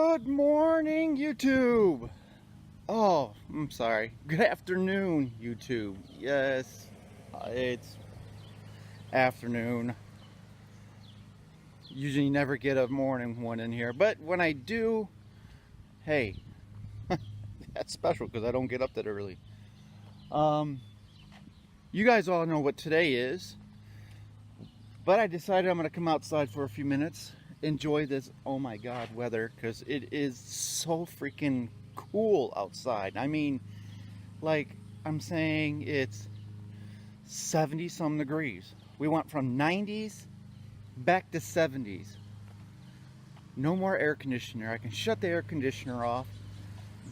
Good morning, YouTube. Oh, I'm sorry. Good afternoon, YouTube. Yes, it's afternoon. Usually never get a morning one in here, but when I do, hey, that's special because I don't get up that early. You guys all know what today is, but I decided I'm going to come outside for a few minutes, enjoy this, oh my god, weather, because it is so freaking cool outside. I mean, like, I'm saying it's 70 some degrees. We went from 90s back to 70s. No more air conditioner. I can shut the air conditioner off,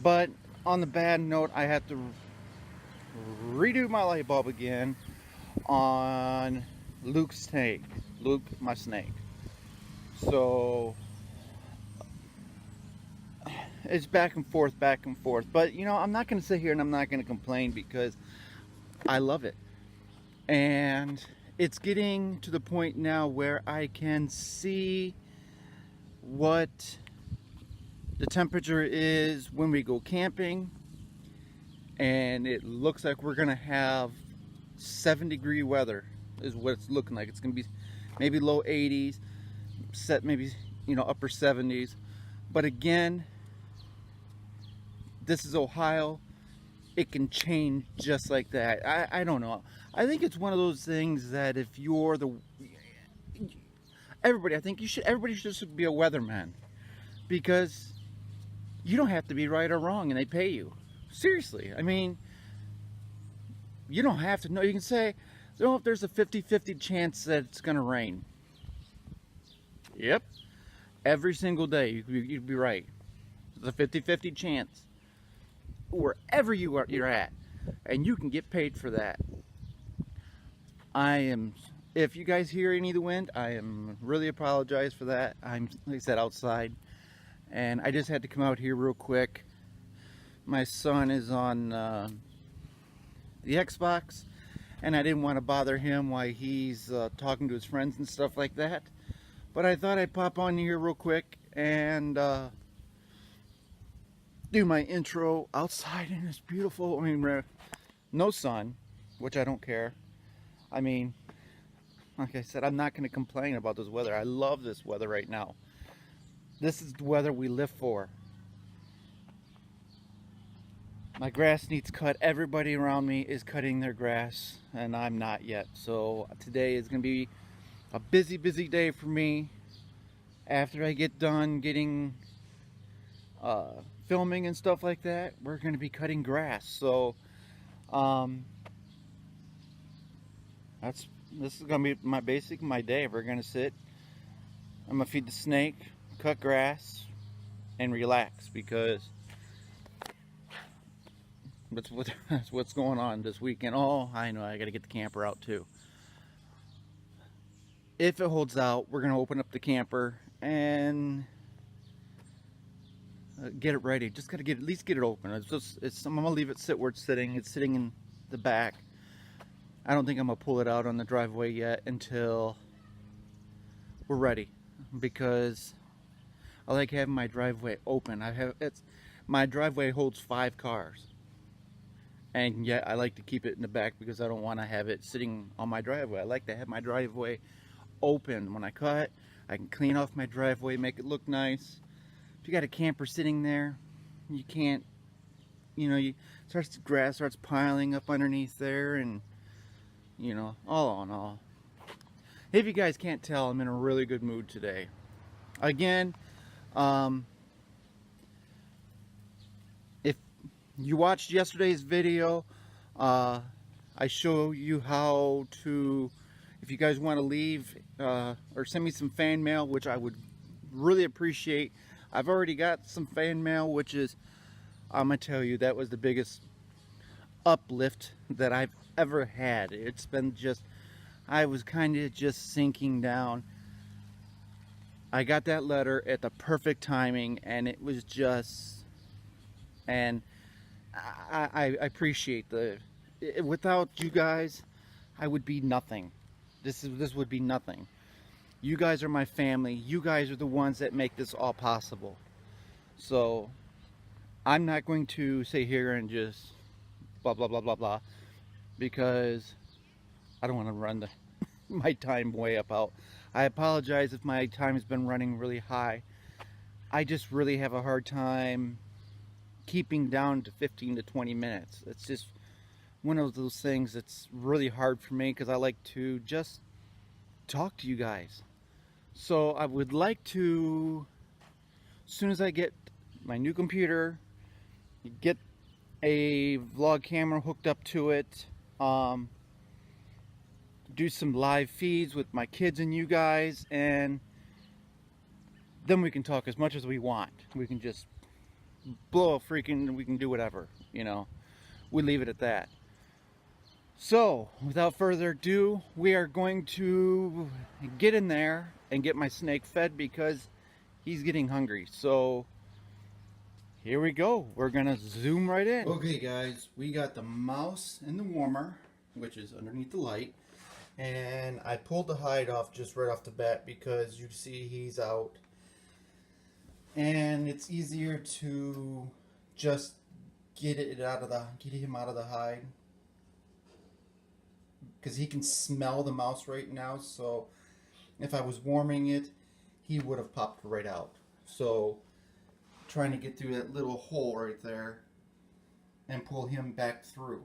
but on the bad note, I have to redo my light bulb again on Luke's snake. Luke, my snake. So it's back and forth. But you know, I'm not going to sit here and I'm not going to complain because I love it. And it's getting to the point now where I can see what the temperature is when we go camping. And it looks like we're going to have 7-degree weather is what it's looking like. It's going to be maybe low 80s, maybe, you know, upper 70s. But again, this is Ohio. It can change just like that. I don't know. I think it's one of those things that if you're everybody should just be a weatherman, because you don't have to be right or wrong and they pay you. Seriously. I mean, you don't have to know. You can say, oh, if there's a 50-50 chance that it's going to rain. Yep. Every single day you'd be right. There's a 50-50 chance. Wherever you're at. And you can get paid for that. If you guys hear any of the wind, I am really apologize for that. I'm, like I said, outside. And I just had to come out here real quick. My son is on the Xbox, and I didn't want to bother him while he's talking to his friends and stuff like that. But I thought I'd pop on here real quick and do my intro outside, and it's beautiful. I mean, no sun, which I don't care. I mean, like I said, I'm not going to complain about this weather. I love this weather right now. This is the weather we live for. My grass needs cut. Everybody around me is cutting their grass, and I'm not yet. So today is going to be a busy day for me. After I get done getting filming and stuff like that, we're going to be cutting grass. So this is going to be my day. We're going to sit. I'm going to feed the snake, cut grass, and relax, because that's what's going on this weekend. Oh, I know, I got to get the camper out too. If it holds out, we're going to open up the camper and get it ready. Just got to at least get it open. I'm going to leave it sit where it's sitting. It's sitting in the back. I don't think I'm going to pull it out on the driveway yet until we're ready, because I like having my driveway open. My driveway holds 5 cars. And yet I like to keep it in the back because I don't want to have it sitting on my driveway. I like to have my driveway open. When I cut, I can clean off my driveway, make it look nice. If you got a camper sitting there, you can't, you know, grass starts piling up underneath there, and, you know, all in all. If you guys can't tell, I'm in a really good mood today. Again, if you watched yesterday's video, I show you how to, if you guys want to leave or send me some fan mail, which I would really appreciate. I've already got some fan mail, which is, I'm gonna tell you, that was the biggest uplift that I've ever had. It's been just, I was kind of just sinking down. I got that letter at the perfect timing, and it was just, and I appreciate without you guys, I would be nothing. This would be nothing. You guys are my family. You guys are the ones that make this all possible. So I'm not going to sit here and just blah blah blah blah blah, because I don't want to run my time way up out. I apologize if my time has been running really high. I just really have a hard time keeping down to 15 to 20 minutes. It's just one of those things that's really hard for me because I like to just talk to you guys. So I would like to, as soon as I get my new computer, get a vlog camera hooked up to it, do some live feeds with my kids and you guys, and then we can talk as much as we want. We can just blow a freaking, we can do whatever, you know. We leave it at that. So, without further ado, we are going to get in there and get my snake fed because he's getting hungry. So, here we go. We're gonna zoom right in. Okay guys, we got the mouse in the warmer, which is underneath the light. And I pulled the hide off just right off the bat because you see he's out. And it's easier to just get him out of the hide, because he can smell the mouse right now. So if I was warming it, he would have popped right out. So trying to get through that little hole right there and pull him back through.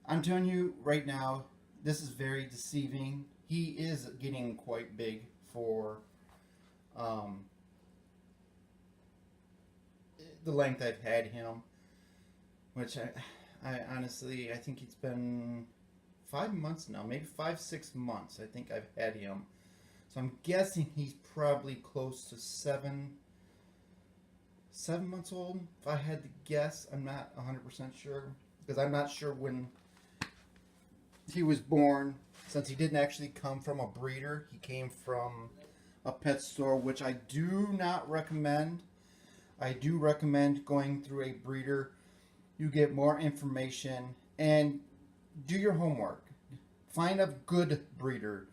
I'm telling you right now, this is very deceiving. He is getting quite big for the length I've had him, which I honestly, I think it's been 5 months now, maybe 5-6 months I think I've had him. So I'm guessing he's probably close to 7 months old, if I had to guess. I'm not 100% sure, because I'm not sure when he was born, since he didn't actually come from a breeder. He came from a pet store, which I do not recommend. I do recommend going through a breeder. You get more information and do your homework. Find a good breeder.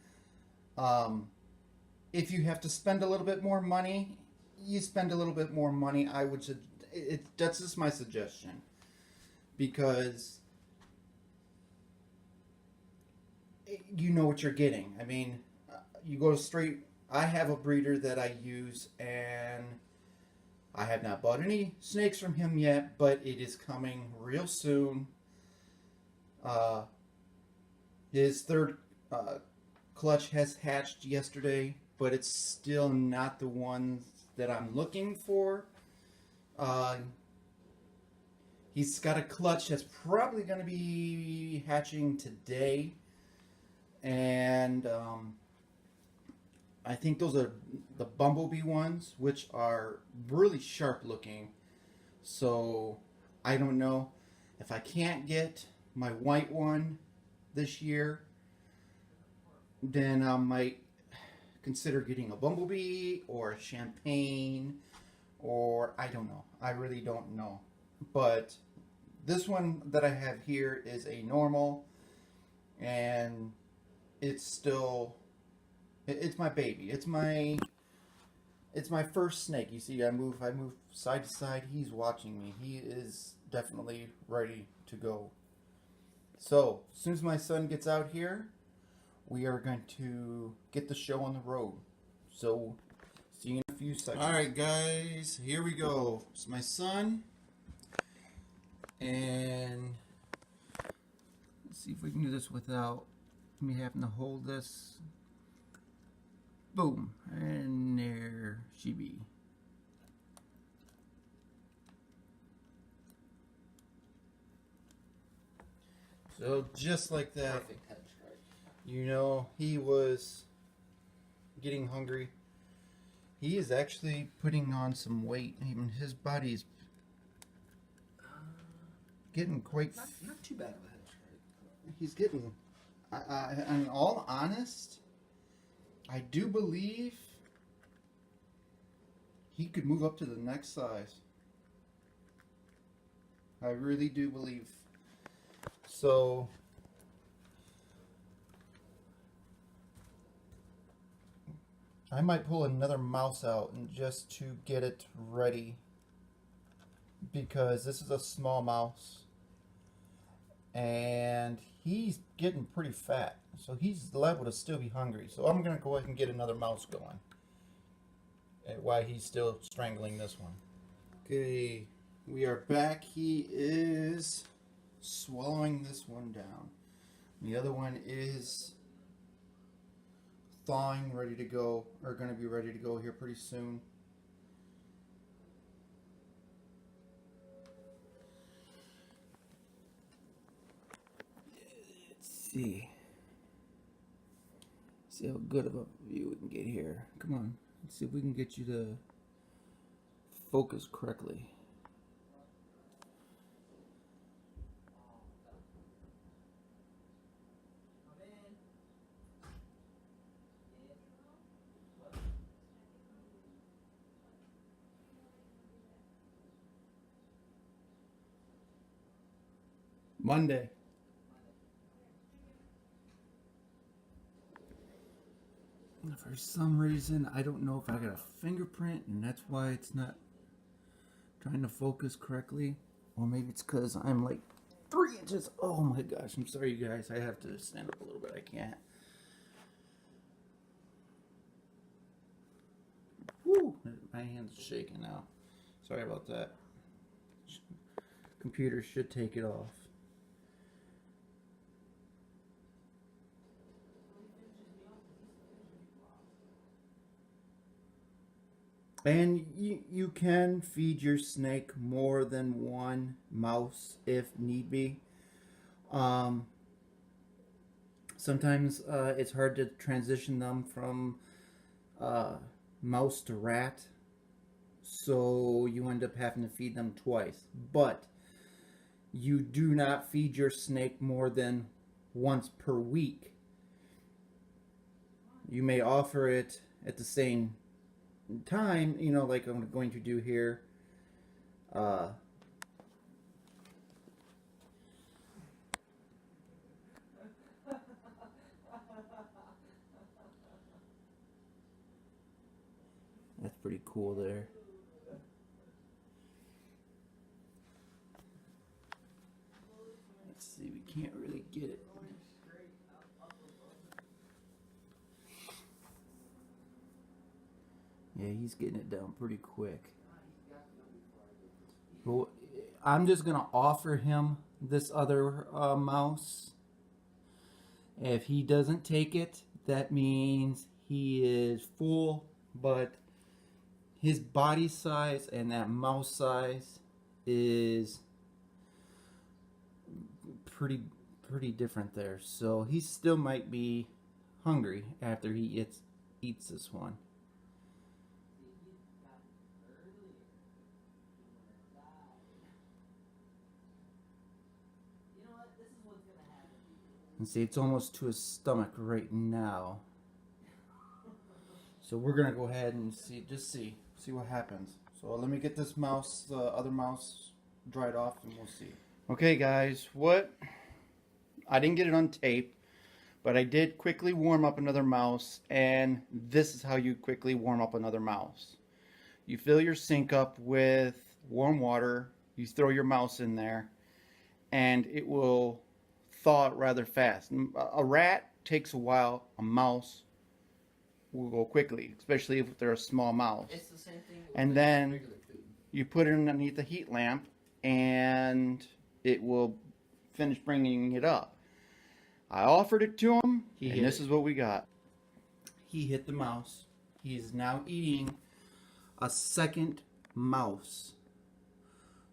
If you have to spend a little bit more money, you spend a little bit more money. I would that's just my suggestion, because you know what you're getting. I mean, you go straight. I have a breeder that I use, and I have not bought any snakes from him yet, but it is coming real soon. His third clutch has hatched yesterday, but it's still not the ones that I'm looking for. He's got a clutch that's probably going to be hatching today, and I think those are the bumblebee ones, which are really sharp looking. So I don't know if I can't get my white one this year, then I might consider getting a bumblebee or a champagne, or I don't know. I really don't know. But this one that I have here is a normal, and it's still, it's my baby. It's my first snake. You see, I move side to side. He's watching me. He is definitely ready to go. So, as soon as my son gets out here, we are going to get the show on the road. So, see you in a few seconds. Alright guys, here we go. It's my son. And let's see if we can do this without me having to hold this. Boom. And there she be. So just like that, you know, he was getting hungry. He is actually putting on some weight. Even his body's getting quite... Not too bad of a head start. He's getting... I'm all honest, I do believe he could move up to the next size. I really do believe. So... I might pull another mouse out and just to get it ready because this is a small mouse and he's getting pretty fat, so he's liable to still be hungry. So I'm gonna go ahead and get another mouse going while he's still strangling this one. Okay, we are back. He is swallowing this one down. The other one is thawing, ready to go, or going to be ready to go here pretty soon. Let's see. See how good of a view we can get here. Come on, let's see if we can get you to focus correctly. Monday. For some reason, I don't know if I got a fingerprint and that's why it's not trying to focus correctly. Or maybe it's because I'm like 3 inches. Oh my gosh, I'm sorry you guys. I have to stand up a little bit. I can't. Woo! My hand's shaking now. Sorry about that. Computer should take it off. And you can feed your snake more than one mouse if need be. Sometimes it's hard to transition them from mouse to rat, so you end up having to feed them twice. But you do not feed your snake more than once per week. You may offer it at the same time, you know, like I'm going to do here. That's pretty cool there. Let's see, we can't really get it. Yeah, he's getting it down pretty quick. Well, I'm just going to offer him this other mouse. If he doesn't take it, that means he is full, but his body size and that mouse size is pretty different there. So he still might be hungry after he eats this one. And see, it's almost to his stomach right now. So we're gonna go ahead and see what happens. So let me get this mouse, the other mouse, dried off, and we'll see. Okay, guys, I didn't get it on tape, but I did quickly warm up another mouse, and this is how you quickly warm up another mouse. You fill your sink up with warm water. You throw your mouse in there, and it will thaw rather fast. A rat takes a while. A mouse will go quickly, especially if they're a small mouse. It's the same thing. And then you put it underneath the heat lamp, and it will finish bringing it up. I offered it to him, and this is what we got. He hit the mouse. He's now eating a second mouse.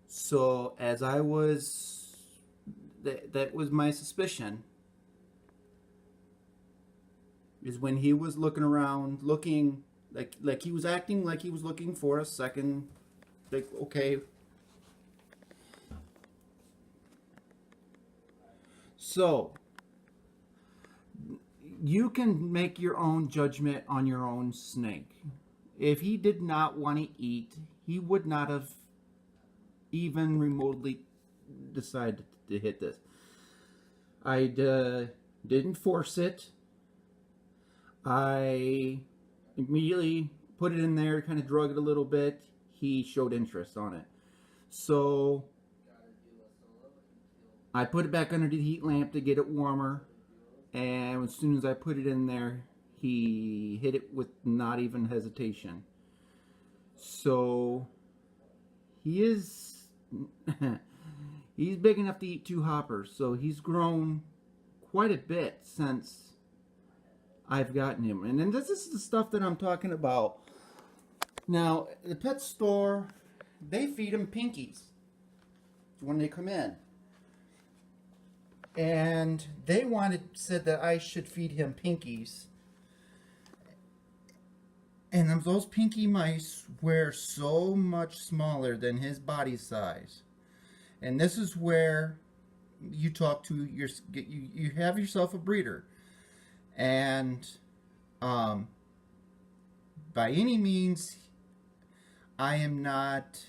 So as I was, that was my suspicion, is when he was looking around, looking like he was acting like he was looking for a second, like, okay. So you can make your own judgment on your own snake. If he did not want to eat, he would not have even remotely decided to hit this. I didn't force it. I immediately put it in there, kind of drug it a little bit. He showed interest on it. So I put it back under the heat lamp to get it warmer, and as soon as I put it in there, he hit it with not even hesitation. So he is he's big enough to eat 2 hoppers, so he's grown quite a bit since I've gotten him. And then this is the stuff that I'm talking about. Now, the pet store, they feed him pinkies when they come in. And they said that I should feed him pinkies. And those pinky mice were so much smaller than his body size. And this is where you talk to you have yourself a breeder. And by any means, I am not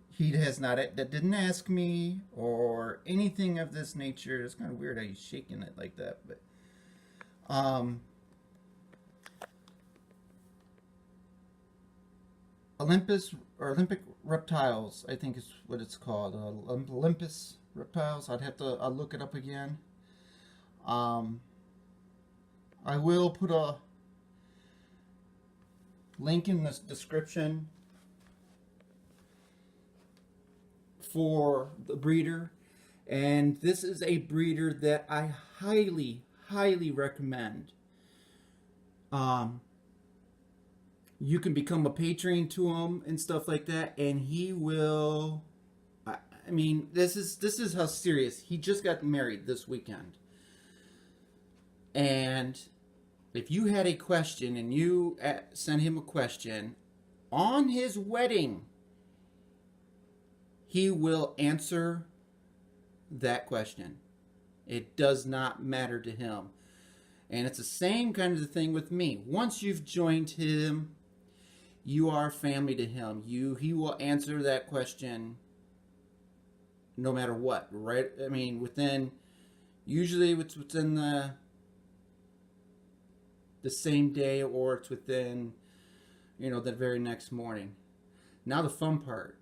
he has not, that didn't ask me or anything of this nature. It's kind of weird how he's shaking it like that, but Olympic reptiles, I think is what it's called. Olympus reptiles. I'll look it up again. I will put a link in the description for the breeder, and this is a breeder that I highly recommend. You can become a patron to him and stuff like that, and he will. I mean, this is how serious. He just got married this weekend, and if you had a question and you sent him a question on his wedding, he will answer that question. It does not matter to him. And it's the same kind of the thing with me. Once you've joined him, you are family to him. He will answer that question no matter what, right? I mean, usually it's within the same day, or it's within, the very next morning. Now the fun part,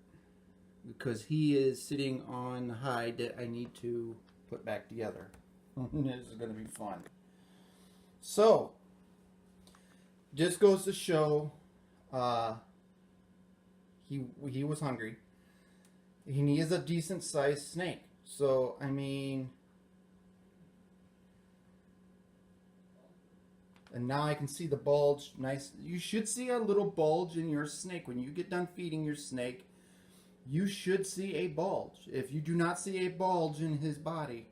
because he is sitting on the hide that I need to put back together. This is going to be fun. So, just goes to show, he was hungry. He is a decent sized snake. So, I mean, and now I can see the bulge. Nice. You should see a little bulge in your snake when you get done feeding your snake. You should see a bulge. If you do not see a bulge in his body,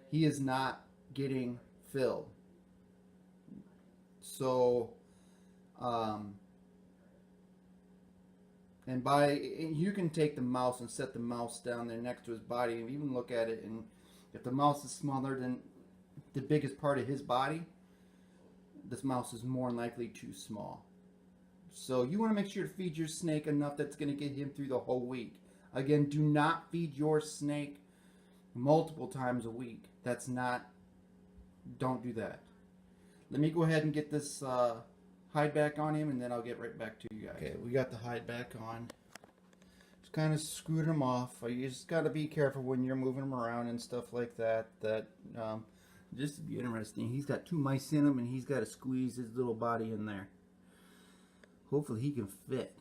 he is not getting filled. So, and you can take the mouse and set the mouse down there next to his body and even look at it, and if the mouse is smaller than the biggest part of his body, this mouse is more likely too small. So you want to make sure to feed your snake enough that's going to get him through the whole week. Again, do not feed your snake multiple times a week. Don't do that. Let me go ahead and get this hide back on him, and then I'll get right back to you guys. Okay, we got the hide back on. Just kind of screwed him off. You just got to be careful when you're moving him around and stuff like that. This would be interesting. He's got 2 mice in him, and he's got to squeeze his little body in there. Hopefully he can fit.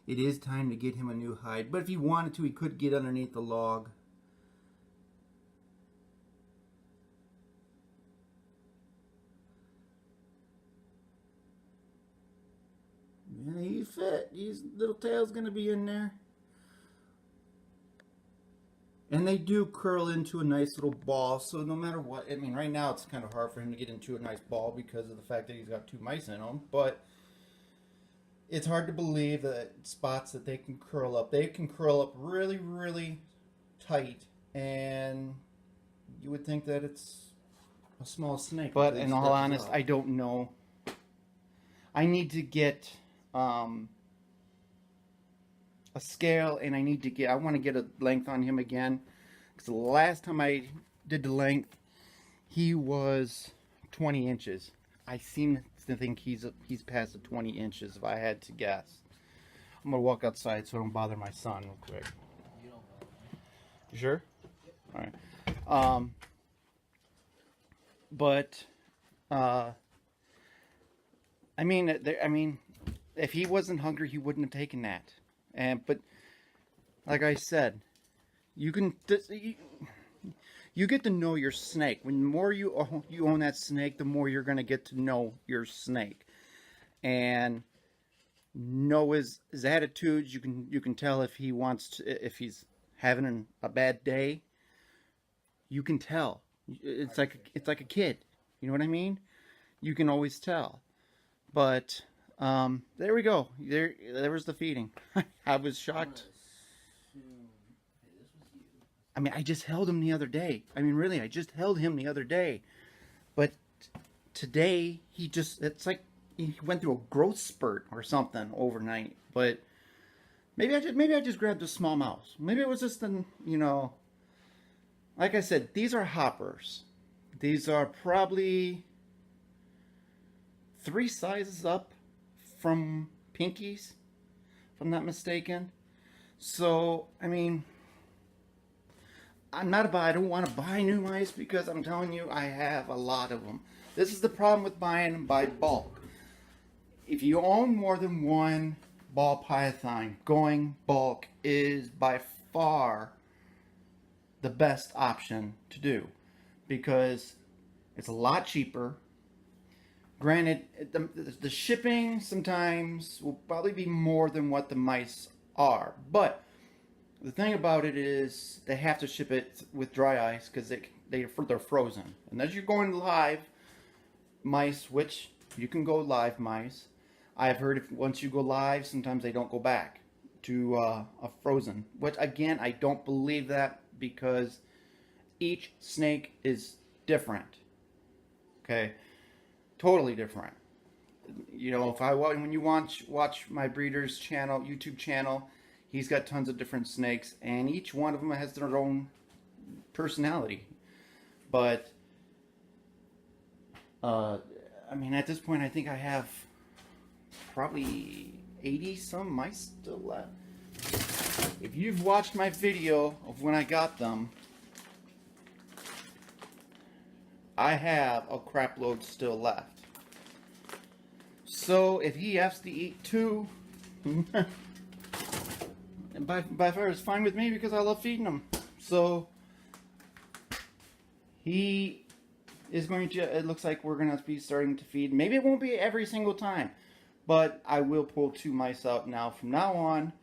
It is time to get him a new hide, but if he wanted to, he could get underneath the log. Yeah, he fit. His little tail's going to be in there. And they do curl into a nice little ball, so no matter what, I mean, right now it's kind of hard for him to get into a nice ball because of the fact that he's got 2 mice in him, but it's hard to believe that spots that they can curl up. They can curl up really, really tight, and you would think that it's a small snake. But in all honesty, I don't know. I need to get a scale, and I want to get a length on him again, because the last time I did the length, he was 20 inches. I seem to think he's past the 20 inches if I had to guess. I'm gonna walk outside so I don't bother my son real quick. You don't bother me. You sure? All right. But I mean, if he wasn't hungry, he wouldn't have taken that. But like I said, you get to know your snake. When the more you own that snake, the more you're gonna get to know your snake, and know his attitudes. You can tell if he wants to, if he's having a bad day. You can tell. It's like a kid. You know what I mean? You can always tell. But there we go. There was the feeding. I was shocked. I mean, I just held him the other day. I mean, really, I just held him the other day. But today, it's like he went through a growth spurt or something overnight. But maybe I just grabbed a small mouse. Maybe it was just like I said, these are hoppers. These are probably 3 sizes up from pinkies, if I'm not mistaken. So, I mean, I don't want to buy new mice because I'm telling you, I have a lot of them. This is the problem with buying them by bulk. If you own more than one ball python, going bulk is by far the best option to do because it's a lot cheaper. Granted, the shipping sometimes will probably be more than what the mice are, but the thing about it is they have to ship it with dry ice because they're frozen. And as you're going live mice, which you can go live mice, I've heard if once you go live, sometimes they don't go back to a frozen. Which again, I don't believe that because each snake is different. Okay, totally different. You know, when you watch my breeder's channel, YouTube channel, he's got tons of different snakes, and each one of them has their own personality. But I mean, at this point, I think I have probably 80 some mice still left. If you've watched my video of when I got them, I have a crap load still left. So if he has to eat 2, and by far it's fine with me because I love feeding him. So he is going to, it looks like we're going to be starting to feed. Maybe it won't be every single time, but I will pull 2 mice out now from now on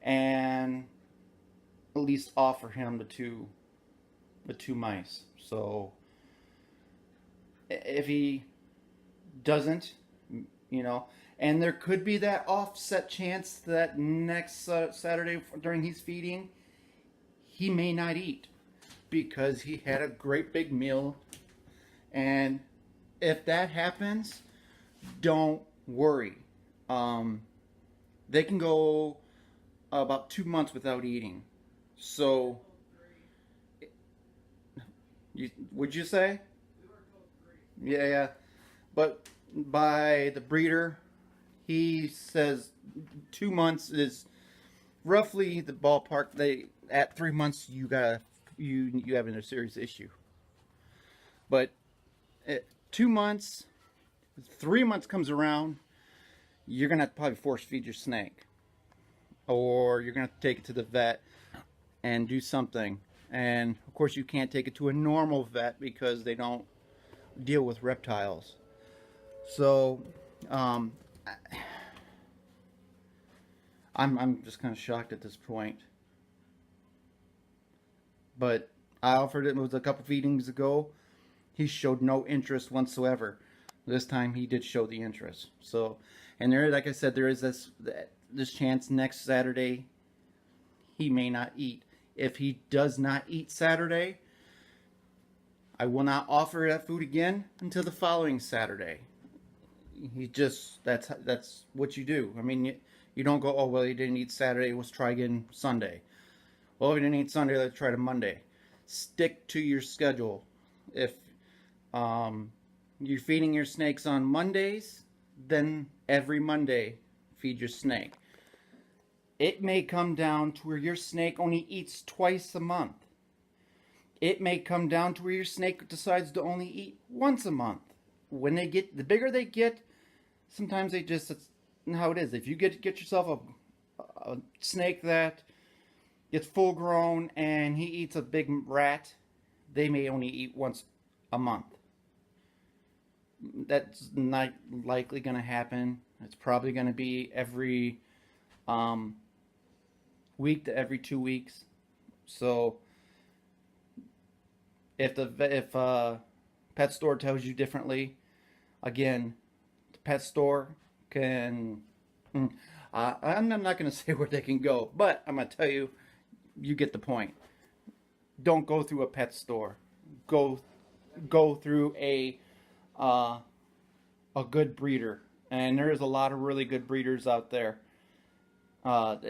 and at least offer him the two mice. So if he doesn't, you know, and there could be that offset chance that next Saturday during his feeding, he may not eat because he had a great big meal. And if that happens, don't worry. They can go about 2 months without eating. So, would you say? Yeah. But by the breeder, he says 2 months is roughly the ballpark. At 3 months you having a serious issue. But 2 months, 3 months comes around, you're gonna have to probably force feed your snake, or you're gonna have to take it to the vet and do something. And of course, you can't take it to a normal vet because they don't deal with reptiles. So, I'm just kind of shocked at this point. But I offered it was a couple feedings ago. He showed no interest whatsoever. This time he did show the interest. So, and there, like I said, there is this chance next Saturday he may not eat. If he does not eat Saturday, I will not offer that food again until the following Saturday. That's what you do. I mean, you don't go, oh, well, he didn't eat Saturday, let's try again Sunday. Well, if he didn't eat Sunday, let's try to Monday. Stick to your schedule. If you're feeding your snakes on Mondays, then every Monday feed your snake. It may come down to where your snake only eats twice a month. It may come down to where your snake decides to only eat once a month. When they get, the bigger they get, sometimes they just, it's how it is. If you get yourself a snake that gets full grown and he eats a big rat, they may only eat once a month. That's not likely going to happen. It's probably going to be every week to every 2 weeks. So if pet store tells you differently, again, the pet store can. I'm not going to say where they can go, but I'm going to tell you, you get the point. Don't go through a pet store. Go through a good breeder, and there is a lot of really good breeders out there. The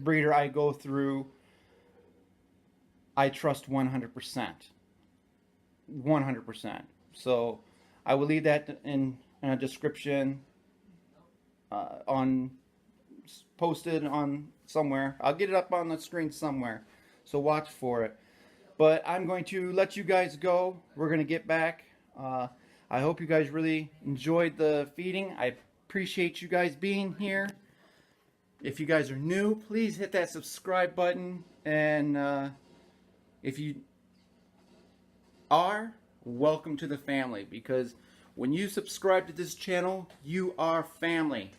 breeder I go through, I trust 100%. 100%. So I will leave that in a description posted on somewhere. I'll get it up on the screen somewhere, so watch for it. But I'm going to let you guys go. We're going to get back. I hope you guys really enjoyed the feeding. I appreciate you guys being here. If you guys are new, please hit that subscribe button. And if you are, welcome to the family. Because when you subscribe to this channel, you are family.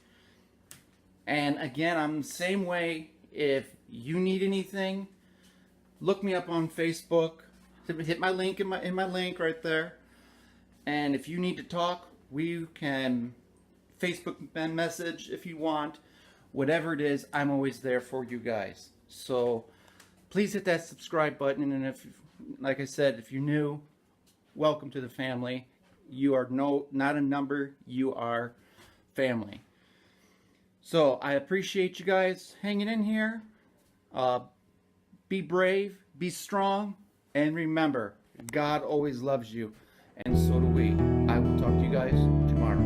And again, I'm the same way. If you need anything, look me up on Facebook. Hit my link in my link right there. And if you need to talk, we can Facebook message if you want. Whatever it is, I'm always there for you guys. So please hit that subscribe button. And if, like I said, if you're new, welcome to the family. You are not a number. You are family. So I appreciate you guys hanging in here. Be brave, be strong, and remember, God always loves you, and so do we. I will talk to you guys tomorrow.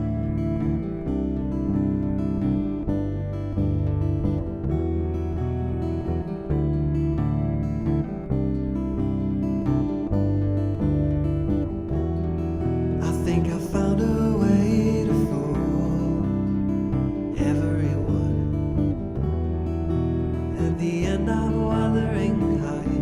I think I found a way to fool everyone. At the end, I'm wondering how you